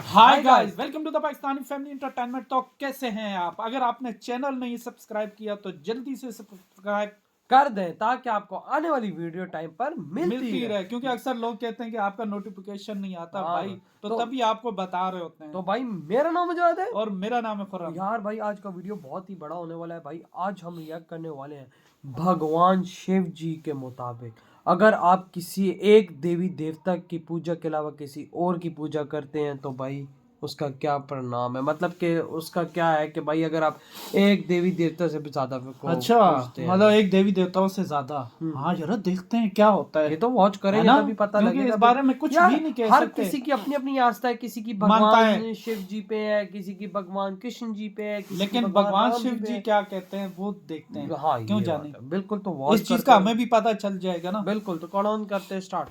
Hi guys, welcome to the Pakistani family entertainment. तो कैसे हैं आप? अगर आपने चैनल नहीं सब्सक्राइब किया तो जल्दी से सब्सक्राइब कर दें ताकि आपको आने वाली वीडियो टाइम पर मिलती रहे, क्योंकि अक्सर लोग कहते हैं कि आपका नोटिफिकेशन नहीं आता। हाँ, भाई तो तभी आपको बता रहे होते हैं। तो भाई मेरा नाम मुजाहिद है और मेरा नाम है खुर्रम। यार भाई आज का वीडियो बहुत ही बड़ा होने वाला है भाई। आज हम रिएक्ट करने वाले हैं भगवान शिव जी के मुताबिक। अगर आप किसी एक देवी देवता की पूजा के अलावा किसी और की पूजा करते हैं तो भाई उसका क्या परिणाम है, मतलब कि उसका क्या है कि भाई अगर आप एक देवी देवता से भी ज्यादा को अच्छा, पूजते हैं, मतलब एक देवी देवताओं से ज्यादा। हाँ जरा देखते हैं क्या होता है। ये तो वॉच करेंगे तभी पता क्योंकि लगेगा। इस बारे में कुछ भी नहीं कह हर सकते। किसी की अपनी अपनी आस्था है, किसी की मानता भगवान शिव जी पे है, किसी की भगवान कृष्ण जी पे है, किसी लेकिन की भगवान राम शिव पे जी है। क्या कहते हैं वो देखते हैं। हाँ क्यों ये जाने? बात है। बिल्कुल, तो वॉच इस चीज का हमें भी पता चल जाएगा ना। बिल्कुल, तो कौन ऑन करते हैं स्टार्ट।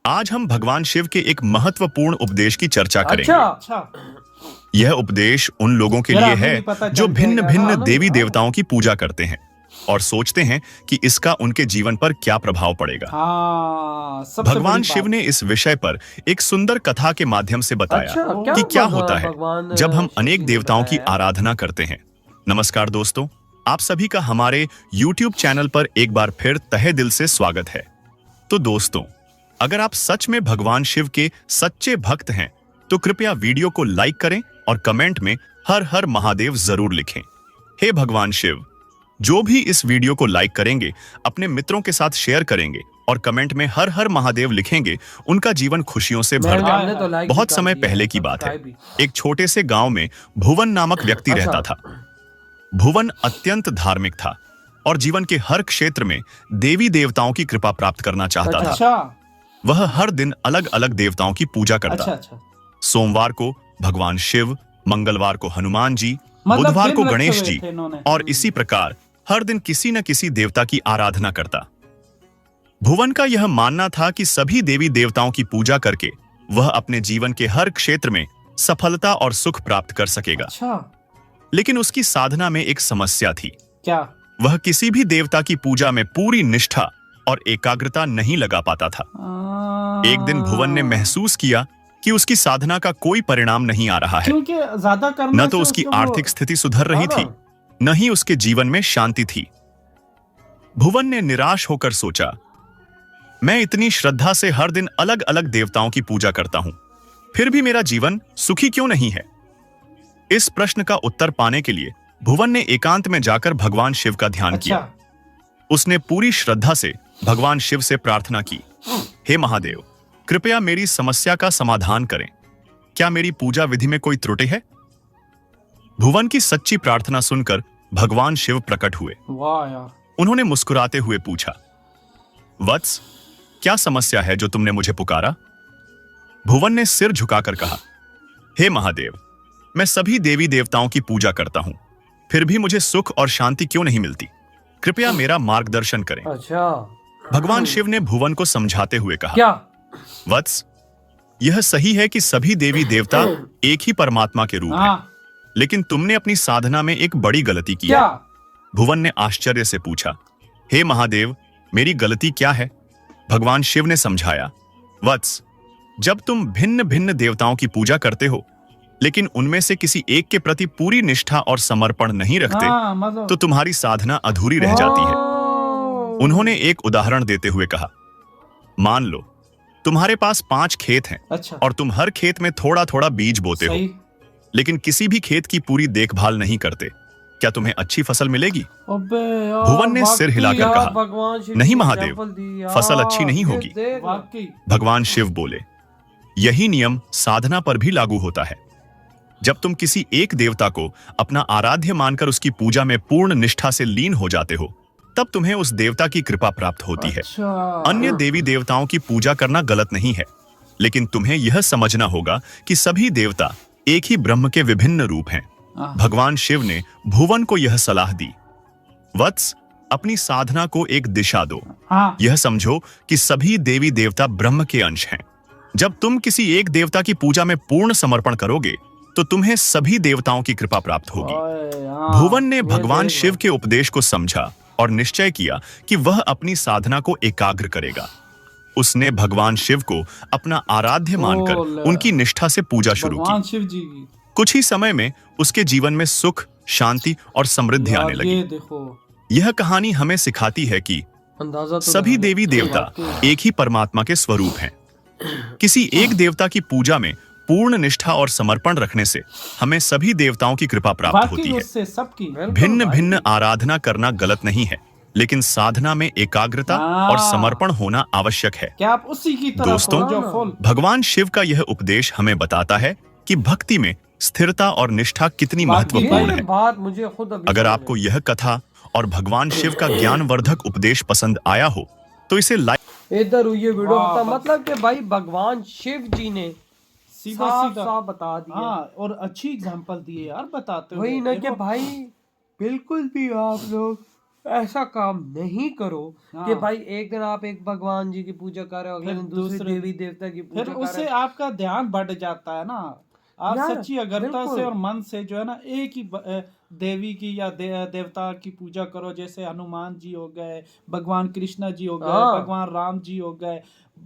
आज हम भगवान शिव के एक महत्वपूर्ण उपदेश की चर्चा करेंगे। अच्छा, यह उपदेश उन लोगों के लिए है जो भिन्न भिन्न देवी देवताओं की पूजा करते हैं और सोचते हैं कि इसका उनके जीवन पर क्या प्रभाव पड़ेगा। भगवान शिव ने इस विषय पर एक सुंदर कथा के माध्यम से बताया कि क्या होता है जब हम अनेक देवताओं की आराधना करते हैं। नमस्कार दोस्तों, आप सभी का हमारे YouTube चैनल पर एक बार फिर तहे दिल से स्वागत है। तो दोस्तों, अगर आप सच में भगवान शिव के सच्चे भक्त हैं तो कृपया वीडियो को लाइक करें और कमेंट में हर हर महादेव जरूर लिखें। हे भगवान शिव, जो भी इस वीडियो को लाइक करेंगे, अपने मित्रों के साथ शेयर करेंगे और कमेंट में हर हर महादेव लिखेंगे, उनका जीवन खुशियों से भर जाए। बहुत समय पहले की बात है, एक छोटे से गांव में भुवन नामक व्यक्ति रहता था। भुवन अत्यंत धार्मिक था और जीवन के हर क्षेत्र में देवी देवताओं की कृपा प्राप्त करना चाहता था। वह हर दिन अलग अलग देवताओं की पूजा करता। सोमवार को भगवान शिव, मंगलवार को हनुमान जी, बुधवार को गणेश जी और इसी प्रकार हर दिन किसी न किसी देवता की आराधना करता। भुवन का यह मानना था कि सभी देवी देवताओं की पूजा करके वह अपने जीवन के हर क्षेत्र में सफलता और सुख प्राप्त कर सकेगा। लेकिन उसकी साधना में एक समस्या थी। क्या? वह किसी भी देवता की पूजा में पूरी निष्ठा और एकाग्रता नहीं लगा पाता था। एक दिन भुवन ने महसूस किया कि उसकी साधना का कोई परिणाम नहीं आ रहा है। क्योंकि ज्यादा करने न तो उसकी आर्थिक स्थिति सुधर रही थी, न ही उसके जीवन में शांति थी। भुवन ने निराश होकर सोचा, मैं इतनी श्रद्धा से हर दिन अलग अलग देवताओं की पूजा करता हूं, फिर भी मेरा जीवन सुखी क्यों नहीं है? इस प्रश्न का उत्तर पाने के लिए भुवन ने एकांत में जाकर भगवान शिव का ध्यान किया। उसने पूरी श्रद्धा से भगवान शिव से प्रार्थना की, हे महादेव, कृपया मेरी समस्या का समाधान करें। क्या मेरी पूजा विधि में कोई त्रुटि है? भुवन की सच्ची प्रार्थना सुनकर भगवान शिव प्रकट हुए। वाह यार। उन्होंने मुस्कुराते हुए पूछा, वत्स, क्या समस्या है जो तुमने मुझे पुकारा? भुवन ने सिर झुकाकर कहा, हे महादेव, मैं सभी देवी देवताओं की पूजा करता हूं, फिर भी मुझे सुख और शांति क्यों नहीं मिलती? कृपया मेरा मार्गदर्शन करें। भगवान शिव ने भुवन को समझाते हुए कहा, क्या? वत्स, यह सही है कि सभी देवी देवता एक ही परमात्मा के रूप हैं, लेकिन तुमने अपनी साधना में एक बड़ी गलती की है। भुवन ने आश्चर्य से पूछा, हे महादेव, मेरी गलती क्या है? भगवान शिव ने समझाया, वत्स, जब तुम भिन्न भिन्न देवताओं की पूजा करते हो लेकिन उनमें से किसी एक के प्रति पूरी निष्ठा और समर्पण नहीं रखते तो तुम्हारी साधना अधूरी रह जाती है। उन्होंने एक उदाहरण देते हुए कहा, मान लो तुम्हारे पास 5 खेत हैं और तुम हर खेत में थोड़ा थोड़ा बीज बोते हो, लेकिन किसी भी खेत की पूरी देखभाल नहीं करते, क्या तुम्हें अच्छी फसल मिलेगी? भुवन ने सिर हिलाकर कहा, नहीं महादेव, फसल अच्छी नहीं होगी। भगवान शिव बोले, यही नियम साधना पर भी लागू होता है। जब तुम किसी एक देवता को अपना आराध्य मानकर उसकी पूजा में पूर्ण निष्ठा से लीन हो जाते हो, तब तुम्हें उस देवता की कृपा प्राप्त होती है। अन्य देवी देवताओं की पूजा करना गलत नहीं है, लेकिन तुम्हें यह समझना होगा कि सभी देवता एक ही ब्रह्म के विभिन्न रूप हैं। भगवान शिव ने भुवन को यह सलाह दी, वत्स, अपनी साधना को एक दिशा दो। यह समझो कि सभी देवी देवता ब्रह्म के अंश हैं। जब तुम किसी एक देवता की पूजा में पूर्ण समर्पण करोगे तो तुम्हें सभी देवताओं की कृपा प्राप्त होगी। भुवन ने भगवान शिव के उपदेश को समझा और निश्चय किया कि वह अपनी साधना को एकाग्र करेगा। उसने भगवान शिव को अपना आराध्य मानकर उनकी निष्ठा से पूजा शुरू भगवान की। शिव जी की कुछ ही समय में उसके जीवन में सुख, शांति और समृद्धि यार, आने लगी। ये देखो यह कहानी हमें सिखाती है कि अंदाजा तो सभी लगा लो। देवी देवता एक ही परमात्मा के स्वरूप हैं। किसी एक देवता की पूजा में पूर्ण निष्ठा और समर्पण रखने से हमें सभी देवताओं की कृपा प्राप्त होती बाकी है। उससे सबकी भिन्न भिन्न आराधना करना गलत नहीं है, लेकिन साधना में एकाग्रता और समर्पण होना आवश्यक है। क्या आप उसी की तरह दोस्तों, हो जो फूल भगवान शिव का यह उपदेश हमें बताता है कि भक्ति में स्थिरता और निष्ठा कितनी महत्वपूर्ण ये है। बात मुझे खुद अभी अगर समझ आपको यह कथा और भगवान शिव का ज्ञानवर्धक उपदेश पसंद आया हो तो इसे लाइक। आई। इधर ये वीडियो वाह, होता मतलब कि भाई भगवान शिव जी ने सीधा साफ सीधा साफ बता दिया। हाँ, और अच्छी एग्जांपल दिए यार बताते वही हुए। ना कि देखो, भाई बिल्कुल भी आप लोग ऐसा काम नहीं करो हाँ। कि भाई एक दिन आप एक भगवान जी की पूजा कर रहे हो, अगले फिर दिन दूसरे दूसरे- देवी देवता की पूजा फिर कर उससे रहे हो। आपका ध्यान बढ़ जाता है ना। आप यार, सच्ची अगरता बिल्कुल। से और मन से जो है ना एक ही देवी की या देवता की पूजा करो। जैसे हनुमान जी हो गए, भगवान कृष्णा जी हो गए, हाँ। भगवान राम जी हो गए,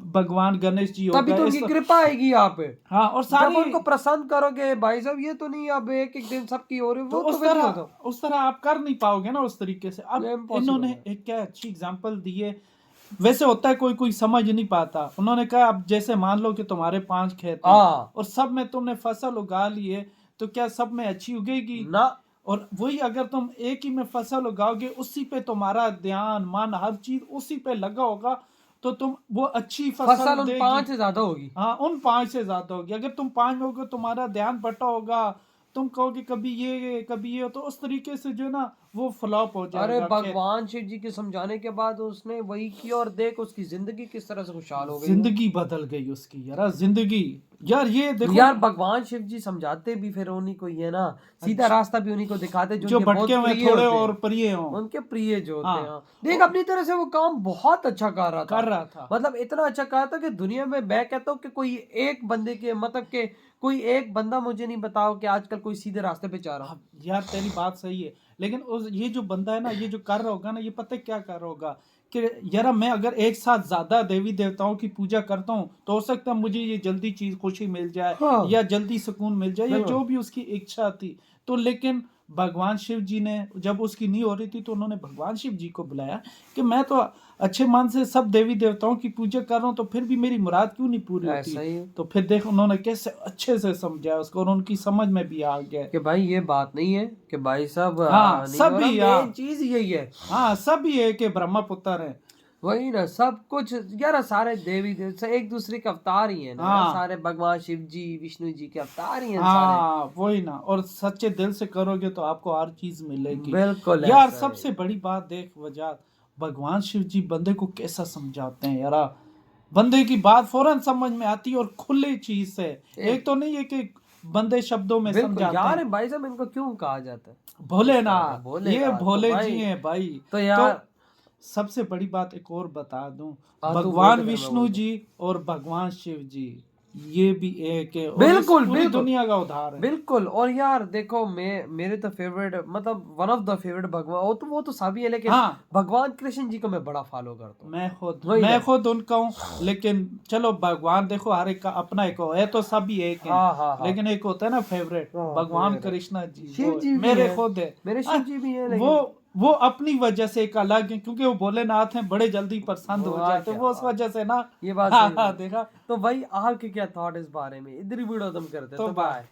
भगवान गणेश जी हो तभी गए। तो उनकी कृपा आएगी यहाँ पे। हाँ, और जब सारी उनको प्रसन्न करोगे भाई साहब, ये तो नहीं अब एक एक दिन सबकी हो रही तो वो उस तो फिर नहीं तरह होता। उस तरह आप कर नहीं पाओगे ना उस तरीके से। अब ये impossible इन्होंने है। एक क्या अच्छी एग्जांपल दी है। वैसे होता है कोई कोई समझ नहीं पाता। उन्होंने कहा अब जैसे मान लो कि तुम्हारे 5 खेत हैं हाँ और सब में तुमने फसल उगा ली है, तो क्या सब में अच्छी उगेगी? ना, और वही अगर तुम एक ही में फसल उगाओगे, उसी पे तुम्हारा ध्यान मन हर चीज उसी पे लगा होगा, तो तुम वो अच्छी फसल फसल उन देगी। 5 से ज्यादा होगी। हाँ, उन 5 से ज्यादा होगी। अगर तुम 5 में होगे, तुम्हारा ध्यान बटा होगा, तुम कहोगे कभी ये कभी ये, तो उस तरीके से जो है ना वो फ्लॉप हो अरे जाएगा। भगवान शिव जी के समझाने के बाद उसने वही किया और देख उसकी जिंदगी किस तरह से खुशहाल हो गई। जिंदगी बदल गई उसकी यार, जिंदगी। यार ये देखो यार भगवान शिव जी समझाते भी फिर उन्हीं को ही है ना, सीधा रास्ता भी उन्हीं को दिखाते जो उनके बहुत भटके हुए प्रिय थोड़े होते हैं। और प्रिय हों, उनके प्रिय जो होते हाँ। हैं। देख अपनी तरह से वो काम बहुत अच्छा कर रहा था। मतलब इतना अच्छा कर रहा था कि दुनिया में मैं कहता हूँ कि कोई एक बंदे के मतलब के कोई एक बंदा मुझे नहीं बताओ कि आजकल कोई सीधे रास्ते पे जा रहा। हाँ, यार तेरी बात सही है, लेकिन ये जो बंदा है ना, ये जो कर रहा होगा ना, ये पता है क्या कर रहा होगा कि यार मैं अगर एक साथ ज्यादा देवी देवताओं की पूजा करता हूँ तो हो सकता है मुझे ये जल्दी चीज खुशी मिल जाए, हाँ। या जल्दी सुकून मिल जाए, या बिल्कुल। जो भी उसकी इच्छा थी। तो लेकिन भगवान शिव जी ने जब उसकी नहीं हो रही थी, तो उन्होंने भगवान शिव जी को बुलाया कि मैं तो अच्छे मन से सब देवी देवताओं की पूजा कर रहा हूँ, तो फिर भी मेरी मुराद क्यों नहीं पूरी होती? ऐसा ही है। तो फिर देख उन्होंने कैसे अच्छे से समझाया उसको, और उनकी समझ में भी आ गया। कि भाई ये बात नहीं है कि भाई साहब हाँ, नहीं सब हो रहा, ही, हाँ। मेन चीज यही है। हाँ, सब ये है कि ब्रह्मपुत्र है। वही ना, सब कुछ यार सारे देवी देवता एक दूसरे के अवतार ही है ना। हाँ। सारे भगवान शिव जी विष्णु जी के अवतार ही हैं सारे। हाँ, वही ना। और सच्चे दिल से करोगे तो आपको हर चीज मिलेगी। बिल्कुल यार ऐसा है। सबसे बड़ी बात देख वजह, भगवान शिव जी बंदे को कैसा समझाते हैं यार। बंदे की बात फौरन समझ में आती है और खुले चीज से। एक तो नहीं है कि बंदे शब्दों में बिल्कुल समझाते यार हैं। भाई साहब इनको क्यों कहा जाता है भोलेनाथ, भोलेनाथ, ये तो भोले भाई- जी हैं भाई। तो यार सबसे बड़ी बात एक और बता दूं, हाँ, तू भगवान बोल दे, विष्णु मैं जी और भगवान शिव जी, ये भी एक है, और बिल्कुल, इस पूरी बिल्कुल। दुनिया का उद्धार है। बिल्कुल। और यार देखो मेरे तो फेवरेट मतलब वन ऑफ द फेवरेट भगवान वो तो सभी है, लेकिन हाँ। भगवान कृष्ण जी को मैं बड़ा फॉलो करता हूँ। मैं ना। खुद उनका हूँ, लेकिन चलो भगवान देखो हर एक का अपना एक है, तो सभी एक है। हाँ, हाँ, हाँ। लेकिन एक होता है ना फेवरेट, हाँ, भगवान favorite। कृष्णा जी, शिव वो जी भी मेरे है। खुद है। मेरे शिव जी भी है, लेकिन वो अपनी वजह से एक अलग है, क्योंकि वो भोलेनाथ हैं, बड़े जल्दी प्रसन्न हो वाह, जाते हैं, क्या वो उस बात। वजह से ना। ये बात हाँ, सही हाँ, है। देखा। तो भाई आपके क्या थॉट इस बारे में, इधर ही वीडियो तुम करते तो तो बाय।